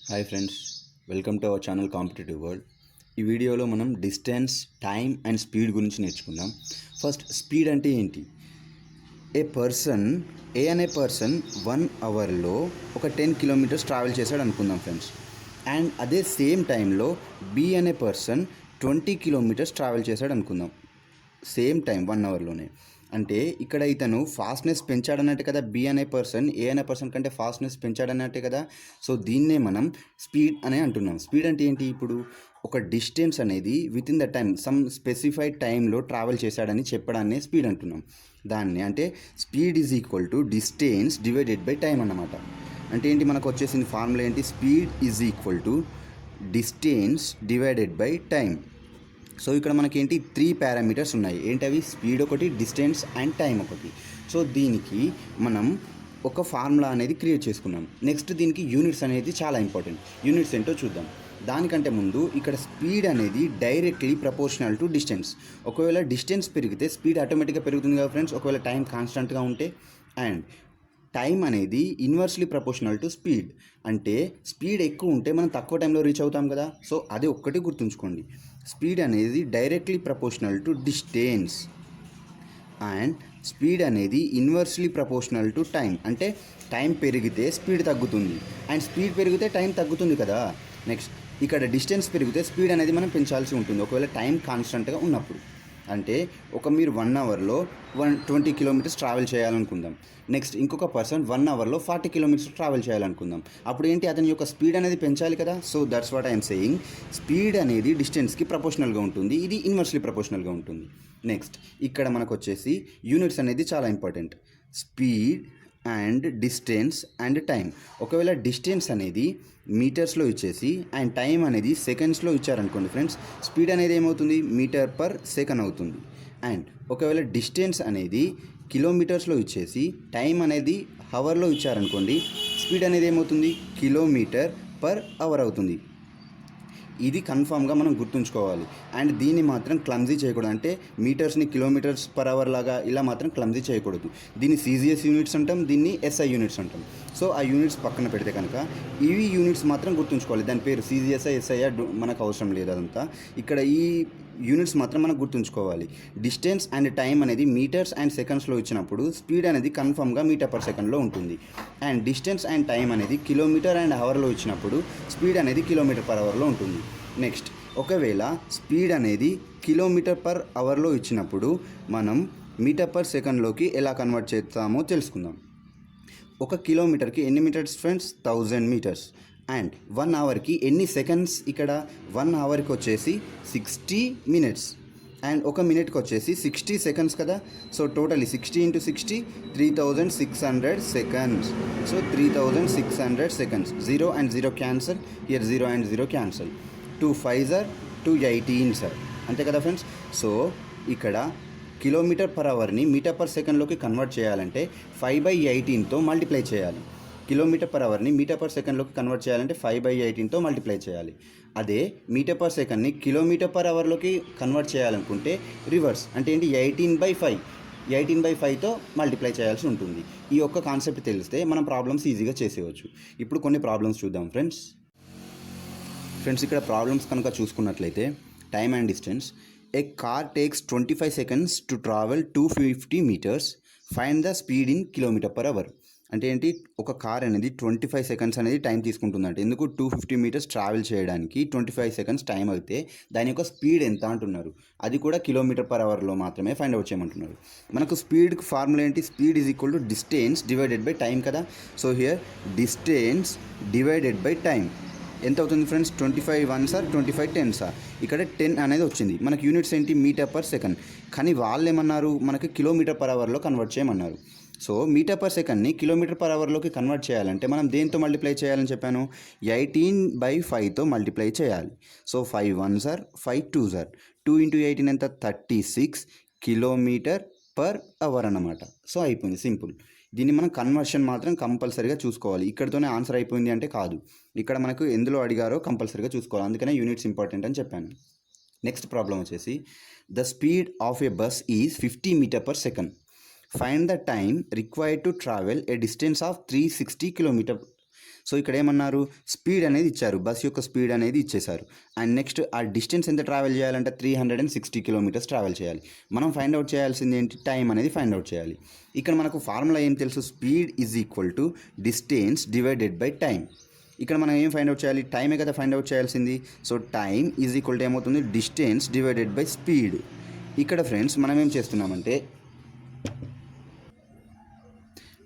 Hi friends, welcome to our channel competitive world. ఈ వీడియోలో మనం డిస్టెన్స్, టైం అండ్ స్పీడ్ గురించి నేర్చుకుందాం. ఫస్ట్, స్పీడ్ అంటే ఏంటి? ఏ అనే పర్సన్ 1 అవర్లో ఒక 10 కిలోమీటర్స్ ట్రావెల్ చేశాడు అనుకుందాం ఫ్రెండ్స్. అండ్ అదే సేమ్ టైంలో బి అనే పర్సన్ 20 కిలోమీటర్స్ ట్రావెల్ చేశాడు అనుకుందాం. Same time 1 అవర్లోనే. అంటే ఇక్కడ ఇతను ఫాస్ట్నెస్ పెంచాడన్నట్టే కదా. బి అనే పర్సన్ ఏ అనే పర్సన్ కంటే ఫాస్ట్నెస్ పెంచాడన్నట్టే కదా. సో దీన్నే మనం స్పీడ్ అనే అంటున్నాం. స్పీడ్ అంటే ఏంటి? ఇప్పుడు ఒక డిస్టెన్స్ అనేది with in the time, some specified టైంలో ట్రావెల్ చేశాడని చెప్పడాన్ని స్పీడ్ అంటున్నాం. దాన్ని అంటే speed is equal to distance divided by time అన్నమాట. అంటే ఏంటి? మనకు వచ్చేసింది ఫార్ములా ఏంటి? Speed is equal to distance divided by time. So ఇక్కడ మనకేంటి 3 పారామీటర్స్ ఉన్నాయి. ఏంటవి? స్పీడ్ ఒకటి, డిస్టెన్స్ అండ్ టైం ఒకటి. సో దీనికి మనం ఒక ఫార్ములా అనేది క్రియేట్ చేసుకున్నాం. నెక్స్ట్ దీనికి యూనిట్స్ అనేది చాలా ఇంపార్టెంట్. యూనిట్స్ ఏంటో చూద్దాం. దానికంటే ముందు ఇక్కడ స్పీడ్ అనేది డైరెక్ట్లీ ప్రపోర్షనల్ టు డిస్టెన్స్. ఒకవేళ డిస్టెన్స్ పెరిగితే స్పీడ్ ఆటోమేటిక్గా పెరుగుతుంది కదా ఫ్రెండ్స్, ఒకవేళ టైం కాన్స్టెంట్గా ఉంటే. అండ్ టైం అనేది ఇన్వర్స్లీ ప్రపోర్షనల్ టు స్పీడ్. అంటే స్పీడ్ ఎక్కువ ఉంటే మనం తక్కువ టైంలో రీచ్ అవుతాం కదా. సో అది ఒక్కటి గుర్తుంచుకోండి. స్పీడ్ అనేది directly proportional to distance and speed అనేది ఇన్వర్స్లీ ప్రపోర్షనల్ టు టైం. అంటే టైం పెరిగితే స్పీడ్ తగ్గుతుంది అండ్ స్పీడ్ పెరిగితే టైం తగ్గుతుంది కదా. నెక్స్ట్ ఇక్కడ డిస్టెన్స్ పెరిగితే స్పీడ్ అనేది మనం పెంచాల్సి ఉంటుంది ఒకవేళ టైం కాన్స్టెంట్గా ఉన్నప్పుడు. అంటే మీరు 1 అవర్లో 20 కిలోమీటర్స్ ట్రావెల్ చేయాలనుకుందాం. నెక్స్ట్ ఇంకొక పర్సన్ 1 అవర్లో 40 కిలోమీటర్స్ ట్రావెల్ చేయాలనుకుందాం. అప్పుడు ఏంటి? అతని యొక్క స్పీడ్ అనేది పెంచాలి కదా. So that's what I'm saying. Speed అనేది డిస్టెన్స్కి ప్రపోర్షనల్గా ఉంటుంది, ఇది ఇన్వర్స్లీ ప్రపోర్షనల్గా ఉంటుంది. నెక్స్ట్ ఇక్కడ మనకు వచ్చేసి యూనిట్స్ అనేది చాలా important. Speed and distance and time. ఒకవేళ డిస్టెన్స్ అనేది మీటర్స్లో ఇచ్చేసి అండ్ టైం అనేది సెకండ్స్లో ఇచ్చారనుకోండి ఫ్రెండ్స్, స్పీడ్ అనేది ఏమవుతుంది? మీటర్ పర్ సెకండ్ అవుతుంది. అండ్ ఒకవేళ డిస్టెన్స్ అనేది కిలోమీటర్స్లో ఇచ్చేసి టైం అనేది హవర్లో ఇచ్చారనుకోండి, స్పీడ్ అనేది ఏమవుతుంది? కిలోమీటర్ పర్ అవర్ అవుతుంది. ఇది కన్ఫామ్గా మనం గుర్తుంచుకోవాలి. అండ్ దీన్ని మాత్రం క్లమ్జీ చేయకూడదు. అంటే మీటర్స్ని కిలోమీటర్స్ పర్ అవర్ లాగా ఇలా మాత్రం క్లమ్జీ చేయకూడదు. దీన్ని సిజిఎస్ యూనిట్స్ అంటాం, దీన్ని ఎస్ఐ యూనిట్స్ అంటాం. సో ఆ యూనిట్స్ పక్కన పెడితే కనుక ఇవి యూనిట్స్ మాత్రం గుర్తుంచుకోవాలి. దాని పేరు సిజిఎస్ఐ ఎస్ఐ మనకు అవసరం లేదు అదంతా. ఇక్కడ ఈ యూనిట్స్ మాత్రం మనకు గుర్తుంచుకోవాలి. డిస్టెన్స్ అండ్ టైం అనేది మీటర్స్ అండ్ సెకండ్స్లో ఇచ్చినప్పుడు స్పీడ్ అనేది కన్ఫామ్గా మీటర్ పర్ సెకండ్లో ఉంటుంది. అండ్ డిస్టెన్స్ అండ్ టైం అనేది కిలోమీటర్ అండ్ అవర్లో ఇచ్చినప్పుడు స్పీడ్ అనేది కిలోమీటర్ పర్ అవర్లో ఉంటుంది. నెక్స్ట్ ఒకవేళ స్పీడ్ అనేది కిలోమీటర్ పర్ అవర్లో ఇచ్చినప్పుడు మనం మీటర్ పర్ సెకండ్లోకి ఎలా కన్వర్ట్ చేస్తామో తెలుసుకుందాం. ఒక కిలోమీటర్కి ఎన్ని మీటర్స్ ఫ్రెండ్స్? 1000 మీటర్స్. అండ్ 1 అవర్కి ఎన్ని సెకండ్స్? ఇక్కడ 1 అవర్కి వచ్చేసి 60 మినిట్స్. అండ్ ఒక మినిట్కి వచ్చేసి 60 సెకండ్స్ కదా. So totally 60 × 60 3600 seconds. So 3600 seconds. 0 and 0 cancel. Here 0 and 0 cancel. 2 5s are 218 sir, అంతే కదా ఫ్రెండ్స్. సో ఇక్కడ కిలోమీటర్ పర్ అవర్ని మీటర్ పర్ సెకండ్లోకి కన్వర్ట్ చేయాలంటే 5/18తో మల్టిప్లై చేయాలి. కిలోమీటర్ పర్ అవర్ని మీటర్ పర్ సెకండ్లోకి కన్వర్ట్ చేయాలంటే 5/18తో మల్టిప్లై చేయాలి. అదే మీటర్ పర్ సెకండ్ని కిలోమీటర్ పర్ అవర్లోకి కన్వర్ట్ చేయాలనుకుంటే రివర్స్. అంటే ఏంటి? 18/5తో మల్టిప్లై చేయాల్సి ఉంటుంది. ఈ ఒక్క కాన్సెప్ట్ తెలిస్తే మనం ప్రాబ్లమ్స్ ఈజీగా చేసేయచ్చు. ఇప్పుడు కొన్ని ప్రాబ్లమ్స్ చూద్దాం ఫ్రెండ్స్. ఇక్కడ ప్రాబ్లమ్స్ కనుక చూసుకున్నట్లయితే, time and distance. A car takes 25 seconds to travel 250 metres. Find the speed in kilometre per hour. అంటే ఏంటి? ఒక కార్ అనేది 25 సెకండ్స్ అనేది టైం తీసుకుంటుందంటే ఎందుకు? 250 మీటర్స్ ట్రావెల్ చేయడానికి 25 సెకండ్స్ టైం అయితే దాని యొక్క స్పీడ్ ఎంత అంటున్నారు. అది కూడా కిలోమీటర్ పర్ అవర్లో మాత్రమే ఫైండ్ అవుట్ చేయమంటున్నారు. మనకు స్పీడ్కి ఫార్ములా ఏంటి? Speed is equal to distance divided by time కదా. So here distance divided by time ఎంత అవుతుంది friends? 25 1s are 25 10s are. ఇక్కడ 10 అనేది వచ్చింది. మనకి యూనిట్స్ ఏంటి? Metre per second. కానీ వాళ్ళు ఏమన్నారు? మనకి కిలోమీటర్ పర్ అవర్లో కన్వర్ట్ చేయమన్నారు. సో మీటర్ పర్ సెకండ్ని కిలోమీటర్ పర్ అవర్లోకి కన్వర్ట్ చేయాలంటే మనం దేంతో మల్టిప్లై చేయాలని చెప్పాను? 18/5తో మల్టిప్లై చేయాలి. సో 5 1s are 5 2s are. 2 × 18 ఎంత? 36 కిలోమీటర్ పర్ అవర్ అన్నమాట. సో అయిపోయింది, సింపుల్. దీన్ని మనం కన్వర్షన్ మాత్రం కంపల్సరీగా చూసుకోవాలి. ఇక్కడితోనే ఆన్సర్ అయిపోయింది అంటే కాదు. ఇక్కడ మనకు ఎందులో అడిగారో కంపల్సరీగా చూసుకోవాలి. అందుకనే యూనిట్స్ ఇంపార్టెంట్ అని చెప్పాను. నెక్స్ట్ ప్రాబ్లం వచ్చేసి, the speed of a bus is 50 metre per second. Find the time required to travel a distance of 360 kilometre. So ఇక్కడ ఏమన్నారు, స్పీడ్ అనేది ఇచ్చారు, బస్ యొక్క స్పీడ్ అనేది ఇచ్చేశారు. అండ్ నెక్స్ట్ ఆ డిస్టెన్స్ ఎంత ట్రావెల్ చేయాలంటే 360 కిలోమీటర్స్ ట్రావెల్ చేయాలి. మనం ఫైండ్ అవుట్ చేయాల్సింది ఏంటి, టైం అనేది ఫైండ్ అవుట్ చేయాలి. ఇక్కడ మనకు ఫార్ములా ఏం తెలుసు, speed is equal to distance divided by time. ఇక్కడ మనం ఏం ఫైండ్ అవుట్ చేయాలి, టైమే కదా ఫైండ్ అవుట్ చేయాల్సింది. So time is equal to ఏమవుతుంది, డిస్టెన్స్ డివైడెడ్ బై స్పీడ్. ఇక్కడ ఫ్రెండ్స్ మనం ఏం చేస్తున్నామంటే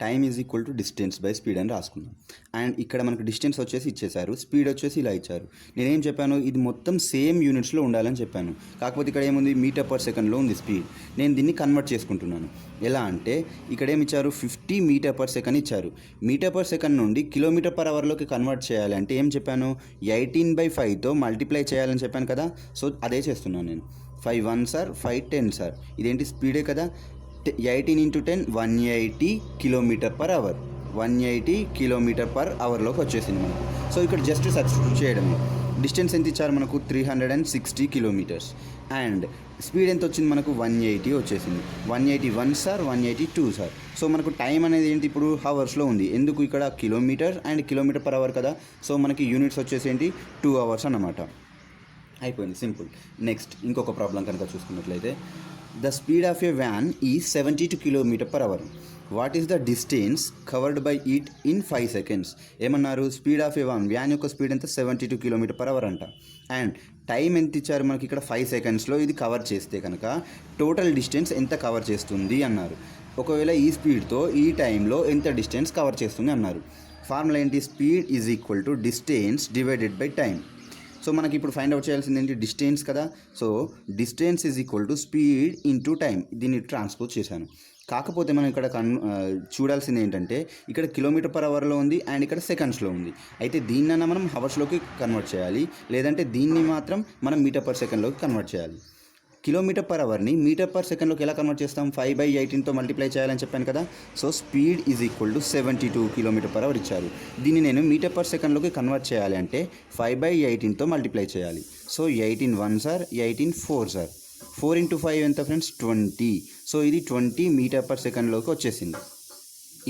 time is equal to distance by speed అని రాసుకున్నాం. అండ్ ఇక్కడ మనకు డిస్టెన్స్ వచ్చేసి ఇచ్చేశారు, స్పీడ్ వచ్చేసి ఇలా ఇచ్చారు. నేనేం చెప్పాను, ఇది మొత్తం సేమ్ యూనిట్స్లో ఉండాలని చెప్పాను. కాకపోతే ఇక్కడ ఏముంది, మీటర్ పర్ సెకండ్లో ఉంది స్పీడ్. నేను దీన్ని కన్వర్ట్ చేసుకుంటున్నాను. ఎలా అంటే ఇక్కడ ఏమి ఇచ్చారు, 50 మీటర్ పర్ సెకండ్ ఇచ్చారు. మీటర్ పర్ సెకండ్ నుండి కిలోమీటర్ పర్ అవర్లోకి కన్వర్ట్ చేయాలి అంటే ఏం చెప్పాను, 18/5తో మల్టిప్లై చేయాలని చెప్పాను కదా. సో అదే చేస్తున్నాను నేను. 5 1s are 5 10s are, ఇదేంటి స్పీడే కదా. 18 × 10 180 kilometre per hour, 180 kilometre per అవర్లోకి వచ్చేసింది మనకు. సో ఇక్కడ జస్ట్ సబ్స్టిట్యూట్ చేయడమే. డిస్టెన్స్ ఎంత ఇచ్చారు మనకు, 360 కిలోమీటర్స్. అండ్ స్పీడ్ ఎంత వచ్చింది మనకు, 180 వచ్చేసింది. 180 1s are 180 2s are. So మనకు టైం అనేది ఏంటి, ఇప్పుడు హవర్స్లో ఉంది. ఎందుకు, ఇక్కడ kilometre and kilometre per hour కదా. సో మనకి యూనిట్స్ వచ్చేసి ఏంటి, 2 hours అన్నమాట. అయిపోయింది, సింపుల్. నెక్స్ట్ ఇంకొక ప్రాబ్లం కనుక చూసుకున్నట్లయితే, the speed of a van is 72 kilometre per hour. What is the distance covered by it in 5 seconds. ఏమన్నారు, స్పీడ్ ఆఫ్ ఏ వ్యాన్ యొక్క స్పీడ్ ఎంత, 72 కిలోమీటర్ పర్ అవర్ అంట. అండ్ టైం ఎంత ఇచ్చారు మనకి, ఇక్కడ 5 secondsలో ఇది కవర్ చేస్తే కనుక టోటల్ డిస్టెన్స్ ఎంత కవర్ చేస్తుంది అన్నారు. ఒకవేళ ఈ స్పీడ్తో ఈ టైంలో ఎంత డిస్టెన్స్ కవర్ చేస్తుంది అన్నారు. ఫార్ములా ఏంటి, speed is equal to distance divided by time. So మనకి ఇప్పుడు ఫైండ్ అవుట్ చేయాల్సింది ఏంటి, డిస్టెన్స్ కదా. So distance is equal to speed into time. దీన్ని ట్రాన్స్పోజ్ చేశాను. కాకపోతే మనం ఇక్కడ చూడాల్సింది ఏంటంటే, ఇక్కడ కిలోమీటర్ పర్ అవర్లో ఉంది అండ్ ఇక్కడ సెకండ్స్లో ఉంది. అయితే దీన్నన్నా మనం హవర్స్లోకి కన్వర్ట్ చేయాలి, లేదంటే దీన్ని మాత్రం మనం మీటర్ పర్ సెకండ్లోకి కన్వర్ట్ చేయాలి. కిలోమీటర్ పర్ అవర్ని మీటర్ పర్ సెకండ్లోకి ఎలా కన్వర్ట్ చేస్తాం, 5/18తో మల్టిప్లై చేయాలని చెప్పాను కదా. So speed is equal to 72 kilometre per hour ఇచ్చారు. దీన్ని నేను మీటర్ పర్ సెకండ్లోకి కన్వర్ట్ చేయాలి అంటే 5/18తో మల్టిప్లై చేయాలి. So 18 1s are 18 4s are. 4 × 5 ఎంత ఫ్రెండ్స్, 20. సో ఇది 20 మీటర్ పర్ సెకండ్లోకి వచ్చేసింది.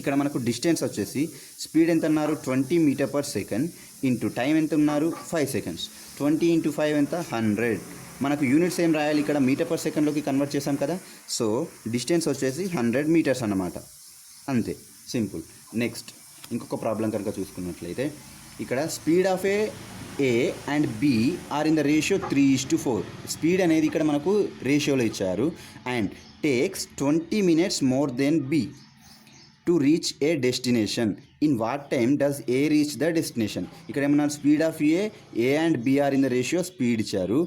ఇక్కడ మనకు డిస్టెన్స్ వచ్చేసి స్పీడ్ ఎంత అన్నారు, 20 metre per second into time ఎంత ఉన్నారు, 5 seconds. 20 × 5 ఎంత, 100. మనకు యూనిట్స్ ఏం రాయాలి, ఇక్కడ మీటర్ పర్ సెకండ్లోకి కన్వర్ట్ చేసాం కదా. సో డిస్టెన్స్ వచ్చేసి 100 meters అన్నమాట. అంతే, సింపుల్. నెక్స్ట్ ఇంకొక ప్రాబ్లం కనుక చూసుకున్నట్లయితే, ఇక్కడ speed of A and B are in the ratio 3:4. Speed అనేది ఇక్కడ మనకు రేషియోలో ఇచ్చారు. And takes 20 minutes more than B to reach a destination. In what time does A reach the destination. ఇక్కడ ఏమన్నారు, speed of A and B are in the ratio speed ఇచ్చారు.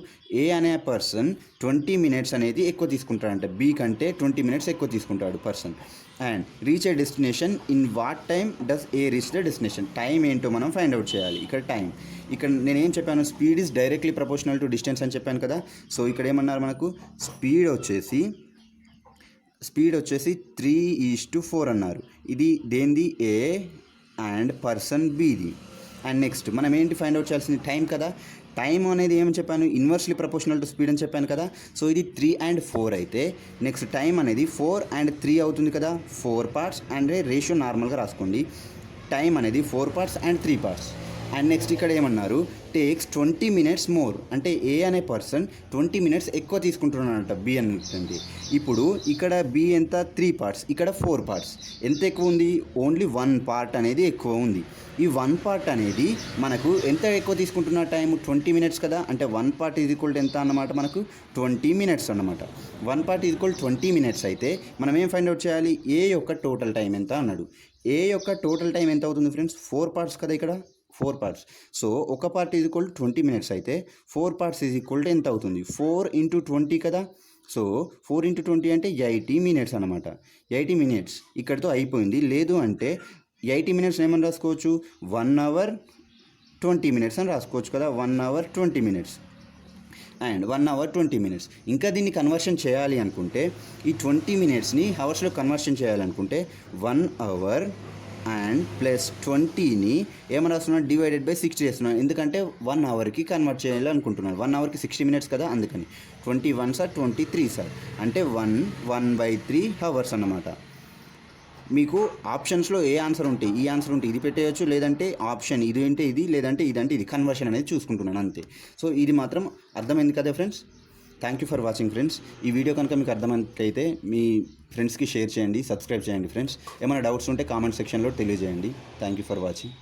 A అనే person 20 minutes అనేది ఎక్కువ తీసుకుంటాడంట, బి కంటే 20 minutes ఎక్కువ తీసుకుంటాడు person. And reach a destination in what time does A reach the destination. Time ఏంటో మనం ఫైండ్ అవుట్ చేయాలి. ఇక్కడ టైం, ఇక్కడ నేనేం చెప్పాను, speed is directly proportional to distance అని చెప్పాను కదా. సో ఇక్కడ ఏమన్నారు మనకు, స్పీడ్ వచ్చేసి 3:4 అన్నారు. ఇది దేనిది, ఏ అండ్ పర్సన్ బిది. అండ్ నెక్స్ట్ మనం ఏంటి ఫైండ్ అవుట్ చేయాల్సింది, టైం కదా. టైం అనేది ఏమని చెప్పాను, ఇన్వర్స్లీ ప్రపోర్షనల్ టు స్పీడ్ అని చెప్పాను కదా. సో ఇది 3 and 4 అయితే నెక్స్ట్ టైం అనేది 4 and 3 అవుతుంది కదా. 4 parts అండ్ రేషియో నార్మల్గా రాసుకోండి. టైం అనేది 4 parts and 3 parts. And next ఇక్కడ ఏమన్నారు, టేక్స్ 20 minutes మోర్. అంటే ఏ అనే పర్సన్ 20 minutes ఎక్కువ తీసుకుంటున్నాడంట బి అనుకుంటుంది. ఇప్పుడు ఇక్కడ బి ఎంత, 3 parts, ఇక్కడ 4 parts. ఎంత ఎక్కువ ఉంది, ఓన్లీ 1 part అనేది ఎక్కువ ఉంది. ఈ 1 part అనేది మనకు ఎంత ఎక్కువ తీసుకుంటున్న టైం, 20 minutes కదా. అంటే 1 part ఈజ్ ఈక్వల్ టు ఎంత అన్నమాట, మనకు 20 minutes అన్నమాట. 1 part ఈజ్ ఈక్వల్ 20 minutes అయితే మనం ఏం ఫైండ్ అవుట్ చేయాలి, ఏ యొక్క టోటల్ టైం ఎంత అన్నాడు. ఏ యొక్క టోటల్ టైం ఎంత అవుతుంది ఫ్రెండ్స్, 4 parts కదా, ఇక్కడ 4 parts. సో ఒక పార్ట్ ఈజ్ ఈక్వల్ 20 minutes అయితే 4 parts ఈజ్ ఈక్వల్ టు ఎంత అవుతుంది, 4 × 20 కదా. సో 4 × 20 అంటే 80 minutes అనమాట. 80 minutes ఇక్కడితో అయిపోయింది. లేదు అంటే 80 minutes ఏమని రాసుకోవచ్చు, 1 hour 20 minutes అని రాసుకోవచ్చు కదా. 1 hour 20 minutes and 1 hour 20 minutes. ఇంకా దీన్ని కన్వర్షన్ చేయాలి అనుకుంటే, ఈ 20 minutesని హవర్స్లో కన్వర్షన్ చేయాలనుకుంటే 1 hour అండ్ ప్లస్ 20ని ఏమని రాస్తున్నాను, డివైడెడ్ బై 60 చేస్తున్నాను. ఎందుకంటే 1 hourకి కన్వర్ట్ చేయాలి అనుకుంటున్నాను. 1 hourకి 60 minutes కదా, అందుకని 21s are 23s are. అంటే 1/3 hours అన్నమాట. మీకు ఆప్షన్స్లో ఏ ఆన్సర్ ఉంటే ఈ ఆన్సర్ ఉంటే ఇది పెట్టేయచ్చు, లేదంటే ఆప్షన్ ఇది అంటే ఇది, లేదంటే ఇదంటే ఇది, కన్వర్షన్ అనేది చూసుకుంటున్నాను అంతే. సో ఇది మాత్రం అర్థమైంది కదా friends. Thank you for watching friends. ఈ వీడియో కనుక మీకు అర్థమైనట్లయితే మీ ఫ్రెండ్స్కి షేర్ చేయండి, సబ్స్క్రైబ్ చేయండి ఫ్రెండ్స్. ఏమైనా డౌట్స్ ఉంటే కామెంట్ సెక్షన్లో తెలియజేయండి. Thank you for watching.